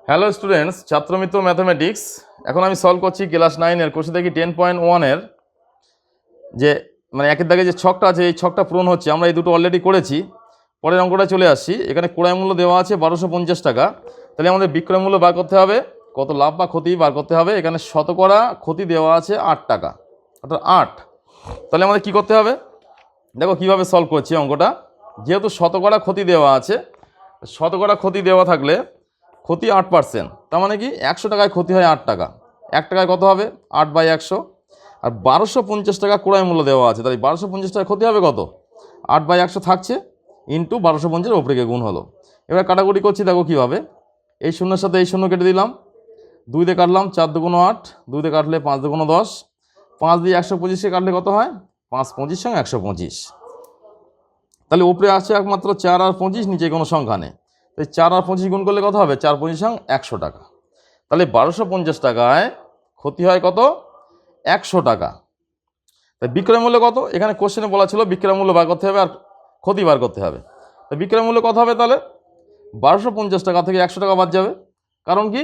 Hello students, ছাত্রমিত্র mathematics. এখন আমি solve করছি ক্লাস 9-এর কোর্সে দেখি 10.1-এর যে একের দাগে যে ছকটা আছে, এই ছকটা পূরণ হচ্ছে। আমরা এই দুটো অলরেডি করেছি। পরের অঙ্কটা চলে আসছি। এখানে ক্রয় মূল্য দেওয়া আছে 1250 টাকা। তাহলে আমাদের বিক্রয় মূল্য বার করতে হবে, কত লাভ বা ক্ষতি বার করতে হবে। এখানে শতকরা ক্ষতি দেওয়া আছে 8 টাকা, অর্থাৎ 8। তাহলে আমাদের কী করতে হবে, দেখো কীভাবে সলভ করছি অঙ্কটা। যেহেতু শতকরা ক্ষতি দেওয়া আছে, শতকরা ক্ষতি দেওয়া থাকলে ক্ষতি 8%, তার মানে কি 100 টাকায় ক্ষতি হয় 8 টাকা। 1 টাকায় কত হবে 8/100। আর 1250 টাকা ক্রয় মূল্য দেওয়া আছে, তাই 1250 টাকা ক্ষতি হবে কত 8/100 থাকছে ইন্টু 1250 ওপরে গিয়ে গুণ হলো। এবার কাটাকুটি করছি, দেখো কীভাবে। এই শূন্যের সাথে এই শূন্য কেটে দিলাম, 2 দিয়ে কাটলাম 4 দুগুণ 8, 2 দিয়ে কাটলে 5 দুগুণ 10, 5 দিয়ে 125কে কাটলে কত হয় 5 25 সঙ্গে 125। তাহলে উপরে আসছে একমাত্র 4 আর 25, নিচে কোনো সংখ্যা নেই। তাই 4 আর 25 গুণ করলে কত হবে 4 25 100 টাকা। তাহলে 1250 টাকায় ক্ষতি হয় কত 100 টাকা। তাই বিক্রয় মূল্য কত, এখানে কোশ্চেনে বলা ছিল বিক্রয় মূল্য বার করতে হবে আর ক্ষতি বার করতে হবে। তো বিক্রয় মূল্য কত হবে, তাহলে 1250 টাকা থেকে 100 টাকা বাদ যাবে। কারণ কি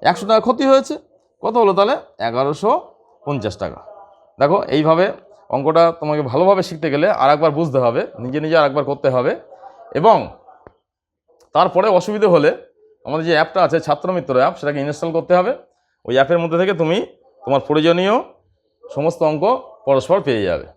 100 টাকা ক্ষতি হয়েছে, কত হলো তাহলে 1150 টাকা। দেখো এইভাবে অঙ্কটা তোমাকে ভালোভাবে শিখতে গেলে আর একবার বুঝতে হবে, নিজে নিজে আর একবার করতে হবে। এবং তারপরে অসুবিধা হলে আমাদের যে অ্যাপটা আছে ছাত্রমিত্র অ্যাপ, সেটাকে ইনস্টল করতে হবে। ওই অ্যাপের মধ্যে থেকে তুমি তোমার প্রয়োজনীয় সমস্ত অঙ্ক পরস্পর পেয়ে যাবে।